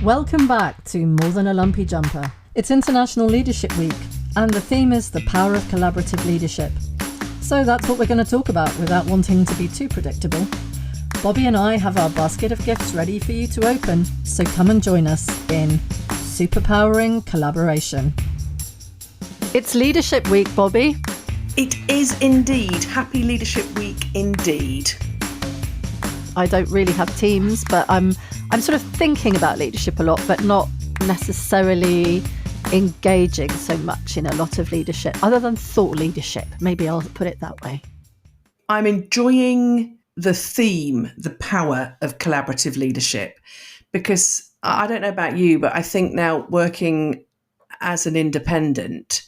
Welcome back to More Than a Lumpy Jumper. It's International Leadership Week, and the theme is the power of collaborative leadership. So that's what we're going to talk about without wanting to be too predictable. Bobby and I have our basket of gifts ready for you to open, so come and join us in Superpowering Collaboration. It's Leadership Week, Bobby. It is indeed. Happy Leadership Week indeed. I don't really have teams, but I'm sort of thinking about leadership a lot, but not necessarily engaging so much in a lot of leadership, other than thought leadership. Maybe I'll put it that way. I'm enjoying the theme, the power of collaborative leadership, because I don't know about you, but I think now working as an independent,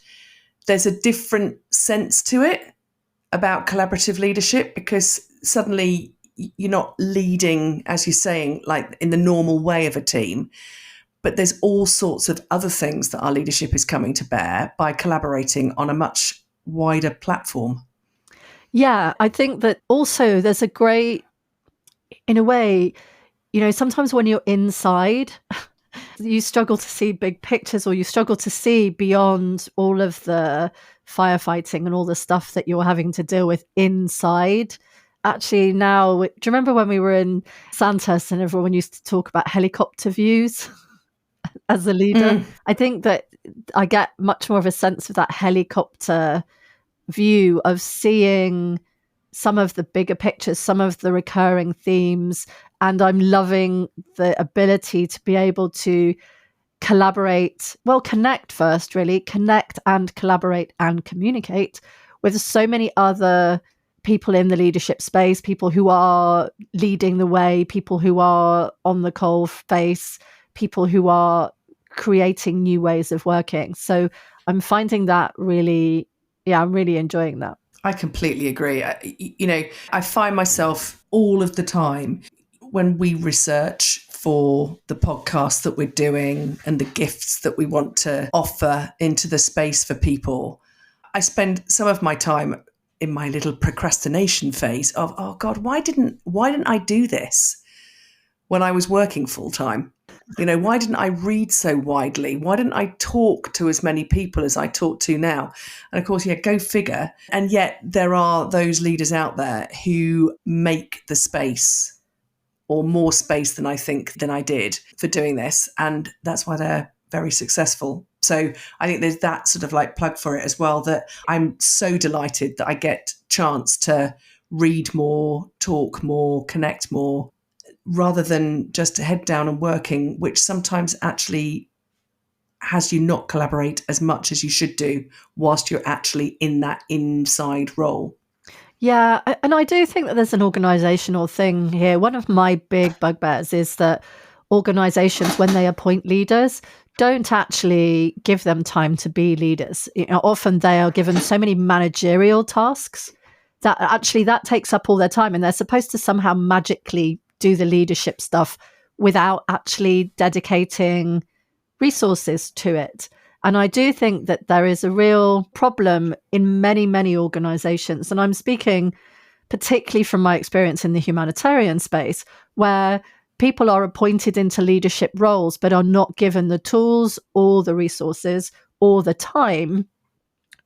there's a different sense to it about collaborative leadership, because suddenly you're not leading, as you're saying, like in the normal way of a team, but there's all sorts of other things that our leadership is coming to bear by collaborating on a much wider platform. Yeah, I think that also there's a great, in a way, sometimes when you're inside, you struggle to see big pictures, or you struggle to see beyond all of the firefighting and all the stuff that you're having to deal with inside. Actually, now, do you remember when we were in Santos and everyone used to talk about helicopter views as a leader? I think that I get much more of a sense of that helicopter view of seeing some of the bigger pictures, some of the recurring themes. And I'm loving the ability to be able to collaborate, connect first, really, connect and collaborate and communicate with so many other people in the leadership space, people who are leading the way, people who are on the coal face, people who are creating new ways of working. So I'm finding that really, I'm really enjoying that. I completely agree. I find myself all of the time when we research for the podcast that we're doing and the gifts that we want to offer into the space for people, I spend some of my time in my little procrastination phase of, oh God, why didn't I do this when I was working full time? Why didn't I read so widely? Why didn't I talk to as many people as I talk to now? And of course, go figure. And yet there are those leaders out there who make the space, or more space than I did for doing this. And that's why they're very successful. So I think there's that sort of like plug for it as well, that I'm so delighted that I get chance to read more, talk more, connect more, rather than just head down and working, which sometimes actually has you not collaborate as much as you should do whilst you're actually in that inside role. Yeah, and I do think that there's an organisational thing here. One of my big bugbears is that organisations, when they appoint leaders, don't actually give them time to be leaders. Often they are given so many managerial tasks that actually that takes up all their time, and they're supposed to somehow magically do the leadership stuff without actually dedicating resources to it. And I do think that there is a real problem in many, many organizations. And I'm speaking particularly from my experience in the humanitarian space, where people are appointed into leadership roles, but are not given the tools or the resources or the time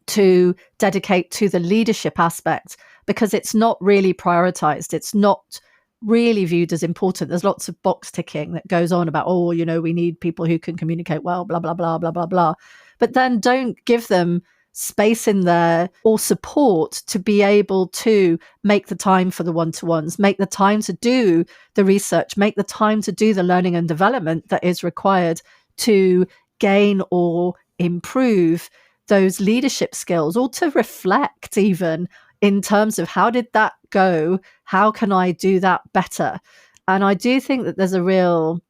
to dedicate to the leadership aspect, because it's not really prioritized. It's not really viewed as important. There's lots of box ticking that goes on about, we need people who can communicate well, blah, blah, blah, blah, blah, blah. But then don't give them space in there or support to be able to make the time for the one-to-ones, make the time to do the research, make the time to do the learning and development that is required to gain or improve those leadership skills, or to reflect even in terms of how did that go? How can I do that better? And I do think that there's a real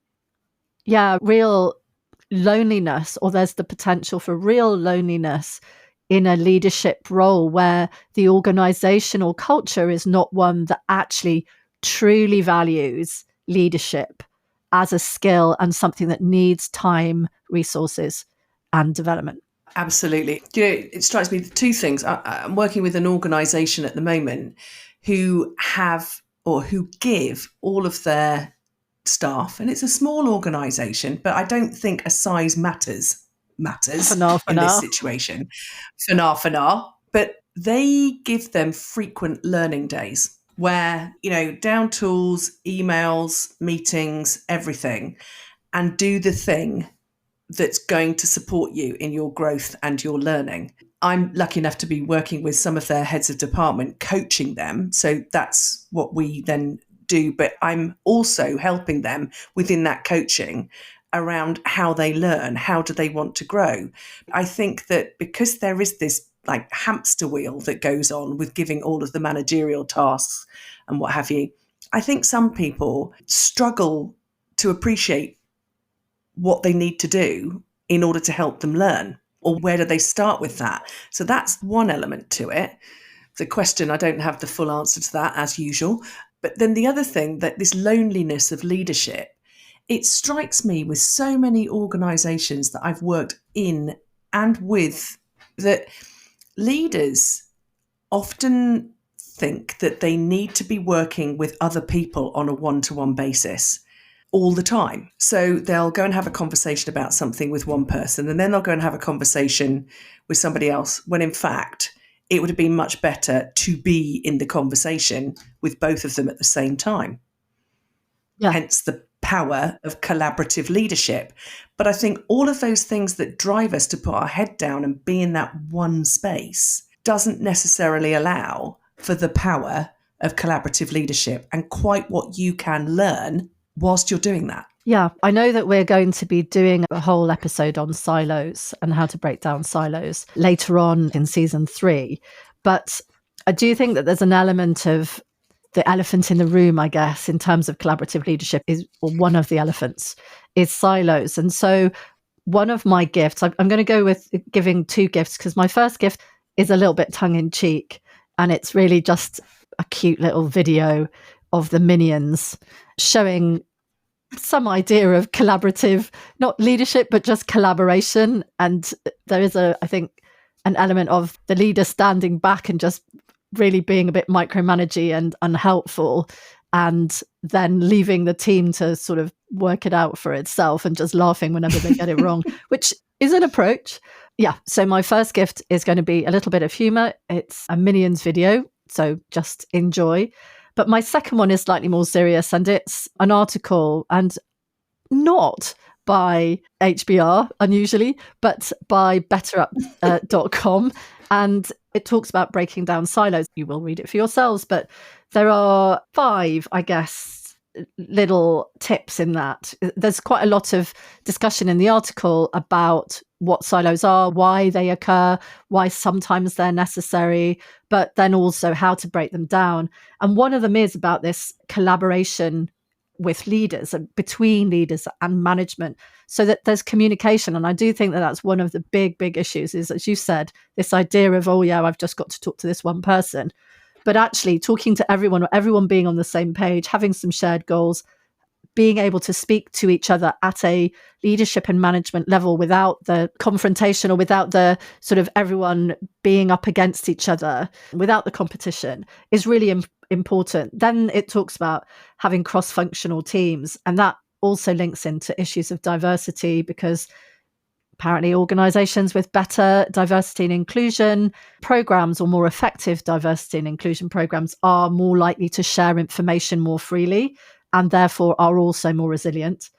loneliness, or there's the potential for real loneliness in a leadership role where the organizational culture is not one that actually truly values leadership as a skill and something that needs time, resources, and development. Absolutely. It strikes me two things. I'm working with an organization at the moment who have, or who give all of their staff, and it's a small organisation, but I don't think a size matters For now. in this situation. For now. But they give them frequent learning days where, down tools, emails, meetings, everything, and do the thing that's going to support you in your growth and your learning. I'm lucky enough to be working with some of their heads of department, coaching them. So that's what we then do. But I'm also helping them within that coaching around how they learn, how do they want to grow. I think that because there is this like hamster wheel that goes on with giving all of the managerial tasks and what have you, I think some people struggle to appreciate what they need to do in order to help them learn, or where do they start with that? So that's one element to it. The question, I don't have the full answer to that as usual. But then the other thing, that this loneliness of leadership, it strikes me with so many organizations that I've worked in and with, that leaders often think that they need to be working with other people on a one-to-one basis all the time. So they'll go and have a conversation about something with one person, and then they'll go and have a conversation with somebody else, when in fact it would have been much better to be in the conversation with both of them at the same time. Yeah. Hence the power of collaborative leadership. But I think all of those things that drive us to put our head down and be in that one space doesn't necessarily allow for the power of collaborative leadership and quite what you can learn whilst you're doing that. Yeah, I know that we're going to be doing a whole episode on silos and how to break down silos later on in season 3. But I do think that there's an element of the elephant in the room, I guess, in terms of collaborative leadership, or one of the elephants is silos. And so one of my gifts, I'm going to go with giving 2 gifts, because my first gift is a little bit tongue in cheek, and it's really just a cute little video of the Minions showing some idea of collaborative, not leadership, but just collaboration. And there is I think, an element of the leader standing back and just really being a bit micromanagey and unhelpful, and then leaving the team to sort of work it out for itself and just laughing whenever they get it wrong, which is an approach. Yeah. So my first gift is going to be a little bit of humor. It's a Minions video, so just enjoy. But my second one is slightly more serious, and it's an article, and not by HBR, unusually, but by betterup.com. And it talks about breaking down silos. You will read it for yourselves, but there are 5, I guess, little tips in that. There's quite a lot of discussion in the article about what silos are, why they occur, why sometimes they're necessary, but then also how to break them down. And one of them is about this collaboration with leaders and between leaders and management, so that there's communication. And I do think that that's one of the big issues, is, as you said, this idea of, oh yeah, I've just got to talk to this one person, but actually talking to everyone, or everyone being on the same page, having some shared goals, being able to speak to each other at a leadership and management level without the confrontation, or without the sort of everyone being up against each other, without the competition, is really important. Then it talks about having cross-functional teams, and that also links into issues of diversity, because apparently organizations with better diversity and inclusion programs, or more effective diversity and inclusion programs, are more likely to share information more freely, and therefore are also more resilient.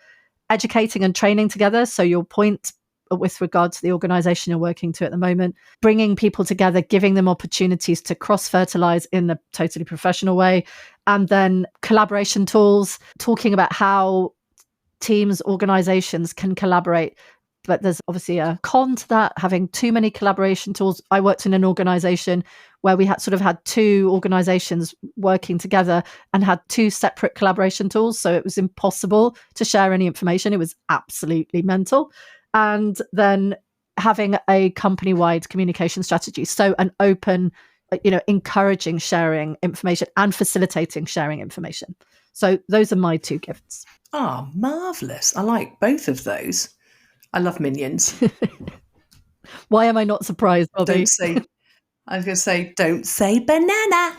Educating and training together. So your point with regard to the organization you're working to at the moment, bringing people together, giving them opportunities to cross-fertilize in a totally professional way. And then collaboration tools, talking about how teams, organizations can collaborate. But there's obviously a con to that, having too many collaboration tools. I worked in an organization where we had 2 organizations working together and had 2 separate collaboration tools. So it was impossible to share any information. It was absolutely mental. And then having a company-wide communication strategy. So an open, encouraging sharing information and facilitating sharing information. So those are my 2 gifts. Oh, marvellous. I like both of those. I love Minions. Why am I not surprised, Bobby? Don't say banana.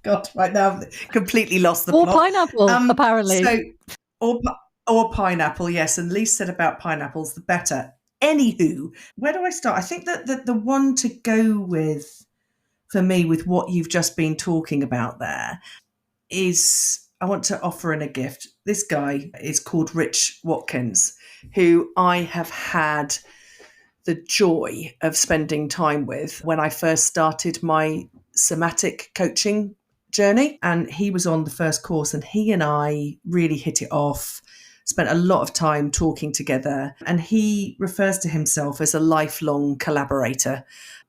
God, right now I've completely lost the Or plot. pineapple, apparently. So, or, or pineapple, yes. And least said about pineapples, the better. Anywho, where do I start? I think that the one to go with for me, with what you've just been talking about there, is I want to offer in a gift. This guy is called Rich Watkins, who I have had the joy of spending time with when I first started my somatic coaching journey. And he was on the first course, and he and I really hit it off, spent a lot of time talking together. And he refers to himself as a lifelong collaborator.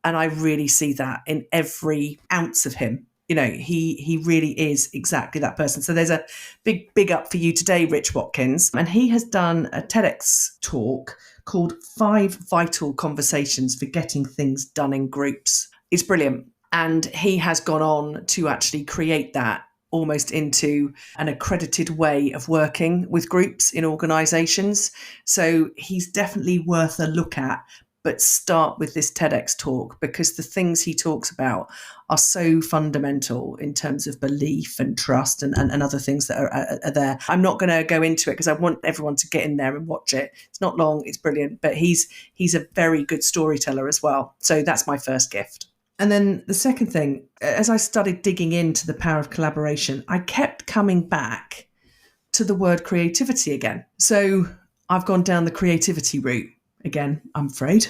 And I really see that in every ounce of him. You know, he really is exactly that person. So there's a big up for you today, Rich Watkins. And he has done a TEDx talk called 5 Vital Conversations for Getting Things Done in Groups. It's brilliant. And he has gone on to actually create that almost into an accredited way of working with groups in organizations. So he's definitely worth a look at. But start with this TEDx talk, because the things he talks about are so fundamental in terms of belief and trust and other things that are there. I'm not going to go into it because I want everyone to get in there and watch it. It's not long, it's brilliant, but he's a very good storyteller as well. So that's my first gift. And then the second thing, as I started digging into the power of collaboration, I kept coming back to the word creativity again. So I've gone down the creativity route. Again, I'm afraid.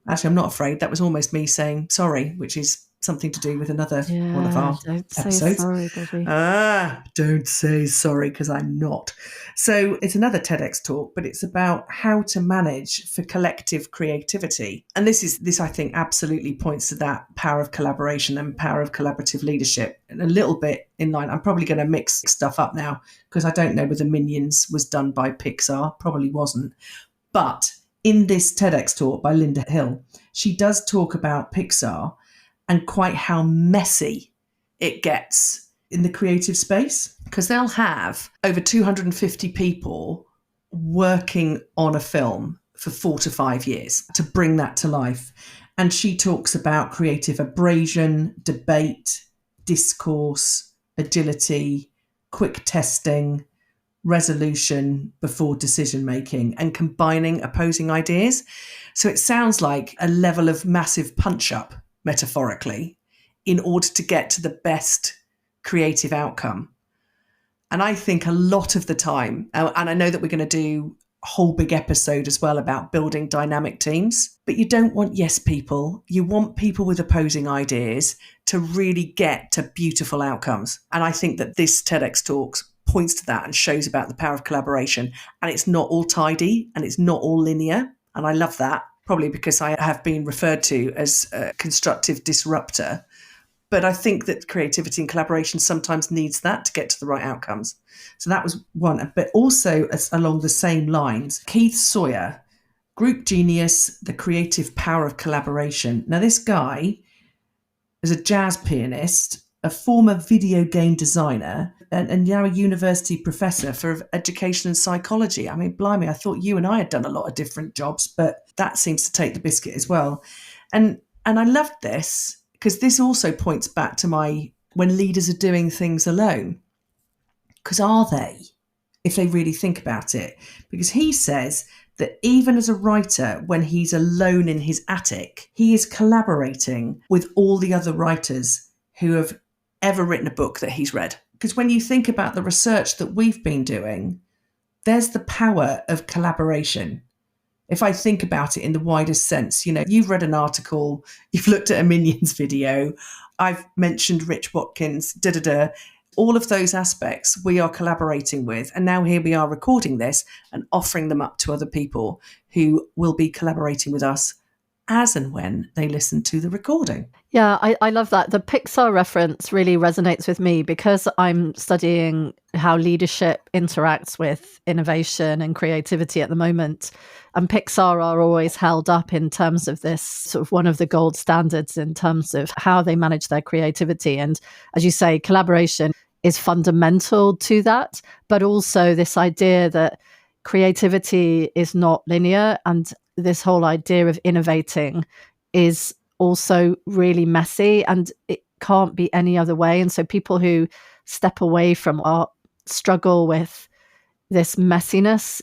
Actually, I'm not afraid. That was almost me saying sorry, which is something to do with another one of our don't say episodes. sorry, Bobby. Don't say sorry, because I'm not. So it's another TEDx talk, but it's about how to manage for collective creativity. And this I think absolutely points to that power of collaboration and power of collaborative leadership. And a little bit in line, I'm probably going to mix stuff up now, because I don't know whether Minions was done by Pixar. Probably wasn't. But in this TEDx talk by Linda Hill, she does talk about Pixar and quite how messy it gets in the creative space, because they'll have over 250 people working on a film for 4 to 5 years to bring that to life. And she talks about creative abrasion, debate, discourse, agility, quick testing, resolution before decision making, and combining opposing ideas. So it sounds like a level of massive punch up, metaphorically, in order to get to the best creative outcome. And I think a lot of the time, and I know that we're going to do a whole big episode as well about building dynamic teams, but you don't want yes people. You want people with opposing ideas to really get to beautiful outcomes. And I think that this TEDx talks points to that and shows about the power of collaboration. And it's not all tidy and it's not all linear. And I love that, probably because I have been referred to as a constructive disruptor. But I think that creativity and collaboration sometimes needs that to get to the right outcomes. So that was one. But also along the same lines, Keith Sawyer, Group Genius, The Creative Power of Collaboration. Now, this guy is a jazz pianist, a former video game designer, and now a university professor for education and psychology. I mean, blimey, I thought you and I had done a lot of different jobs, but that seems to take the biscuit as well. And I loved this, because this also points back to my when leaders are doing things alone. Because are they, if they really think about it? Because he says that even as a writer, when he's alone in his attic, he is collaborating with all the other writers who have ever written a book that he's read. Because when you think about the research that we've been doing, there's the power of collaboration. If I think about it in the widest sense, you know, you've read an article, you've looked at a Minions video, I've mentioned Rich Watkins, all of those aspects we are collaborating with. And now here we are recording this and offering them up to other people who will be collaborating with us as and when they listen to the recording. Yeah, I love that. The Pixar reference really resonates with me, because I'm studying how leadership interacts with innovation and creativity at the moment. And Pixar are always held up in terms of this sort of one of the gold standards in terms of how they manage their creativity. And as you say, collaboration is fundamental to that, but also this idea that creativity is not linear, and this whole idea of innovating is also really messy. And can't be any other way. And so people who step away from art struggle with this messiness.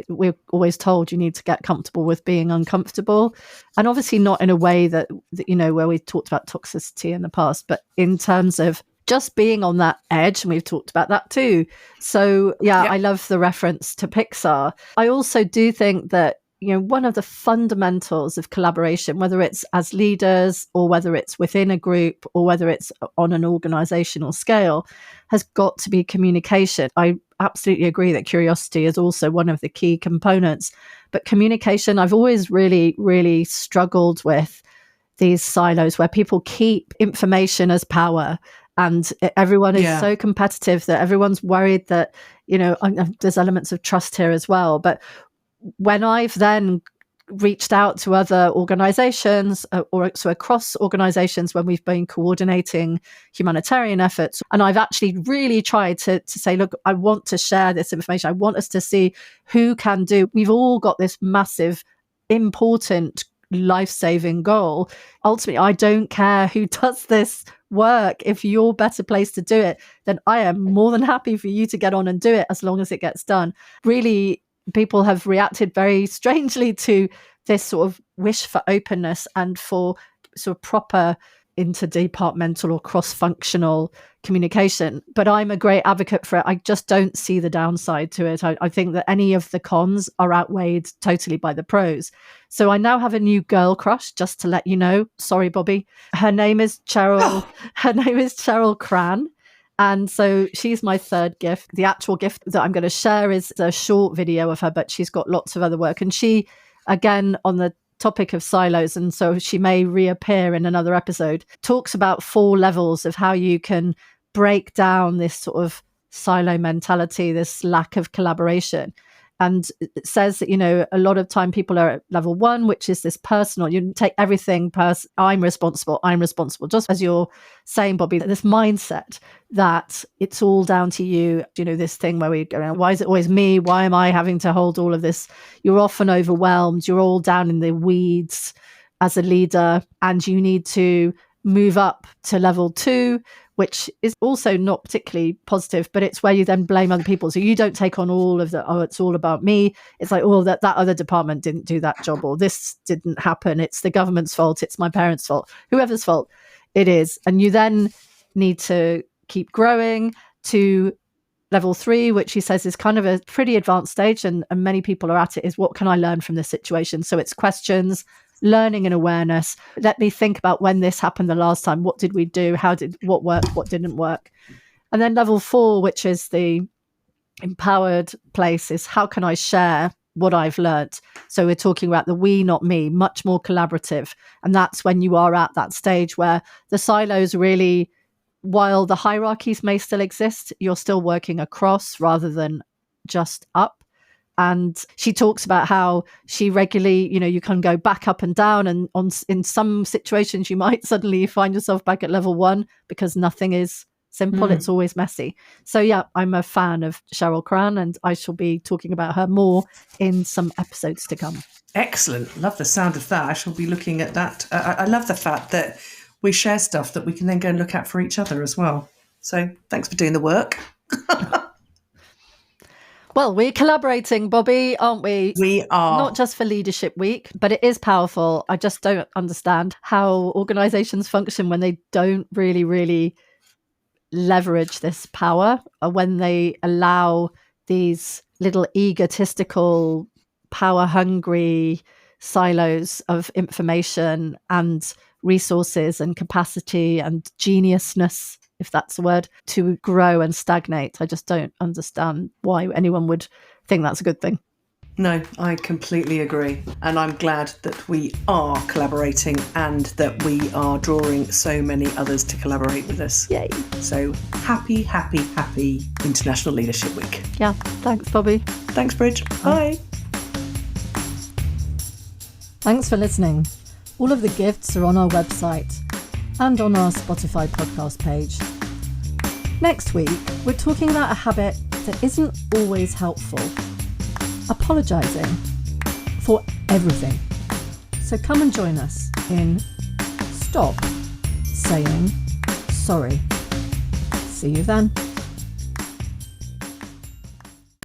We're always told you need to get comfortable with being uncomfortable, and obviously not in a way that where we've talked about toxicity in the past, but in terms of just being on that edge, and we've talked about that too. So yeah, I love the reference to Pixar. I also do think that one of the fundamentals of collaboration, whether it's as leaders or whether it's within a group or whether it's on an organizational scale, has got to be communication. I absolutely agree that curiosity is also one of the key components. But communication, I've always really, really struggled with these silos where people keep information as power. And everyone is so competitive that everyone's worried that, there's elements of trust here as well. But when I've then reached out to other organizations or so across organizations when we've been coordinating humanitarian efforts, and I've actually really tried to say, look, I want to share this information. I want us to see who can do. We've all got this massive, important, life-saving goal. Ultimately, I don't care who does this work. If you're better placed to do it, then I am more than happy for you to get on and do it as long as it gets done. Really, people have reacted very strangely to this sort of wish for openness and for sort of proper interdepartmental or cross-functional communication. But I'm a great advocate for it. I just don't see the downside to it. I think that any of the cons are outweighed totally by the pros. So I now have a new girl crush, just to let you know. Sorry, Bobby. Her name is Cheryl. Her name is Cheryl Cran. And so she's my third gift. The actual gift that I'm going to share is a short video of her, but she's got lots of other work. And she, again, on the topic of silos, and so she may reappear in another episode, talks about 4 levels of how you can break down this sort of silo mentality, this lack of collaboration. And it says that, a lot of time people are at level 1, which is this personal. You take everything I'm responsible. Just as you're saying, Bobby, this mindset that it's all down to you. This thing where we go, why is it always me? Why am I having to hold all of this? You're often overwhelmed. You're all down in the weeds as a leader, and you need to move up to level 2, which is also not particularly positive, but it's where you then blame other people. So you don't take on all of the, it's all about me. It's like, that other department didn't do that job, or this didn't happen. It's the government's fault. It's my parents' fault, whoever's fault it is. And you then need to keep growing to level 3, which he says is kind of a pretty advanced stage. And many people are at it, is what can I learn from this situation? So it's questions, learning and awareness. Let me think about when this happened the last time. What did we do? What worked? What didn't work? And then level 4, which is the empowered place, is how can I share what I've learned? So we're talking about the we, not me, much more collaborative. And that's when you are at that stage where the silos really, while the hierarchies may still exist, you're still working across rather than just up. And she talks about how she regularly, you can go back up and down. And in some situations, you might suddenly find yourself back at level 1 because nothing is simple. It's always messy. So yeah, I'm a fan of Cheryl Cran, and I shall be talking about her more in some episodes to come. Excellent. Love the sound of that. I shall be looking at that. I love the fact that we share stuff that we can then go and look at for each other as well. So thanks for doing the work. Well, we're collaborating, Bobby, aren't we? We are. Not just for Leadership Week, but it is powerful. I just don't understand how organizations function when they don't really, really leverage this power, or when they allow these little egotistical, power-hungry silos of information and resources and capacity and geniusness, if that's a word, to grow and stagnate. I just don't understand why anyone would think that's a good thing. No, I completely agree. And I'm glad that we are collaborating and that we are drawing so many others to collaborate with us. Yay. So happy International Leadership Week. Yeah, thanks, Bobby. Thanks, Bridge. Bye. Thanks for listening. All of the gifts are on our website and on our Spotify podcast page. Next week, we're talking about a habit that isn't always helpful: apologising for everything. So come and join us in Stop Saying sorry. See you then.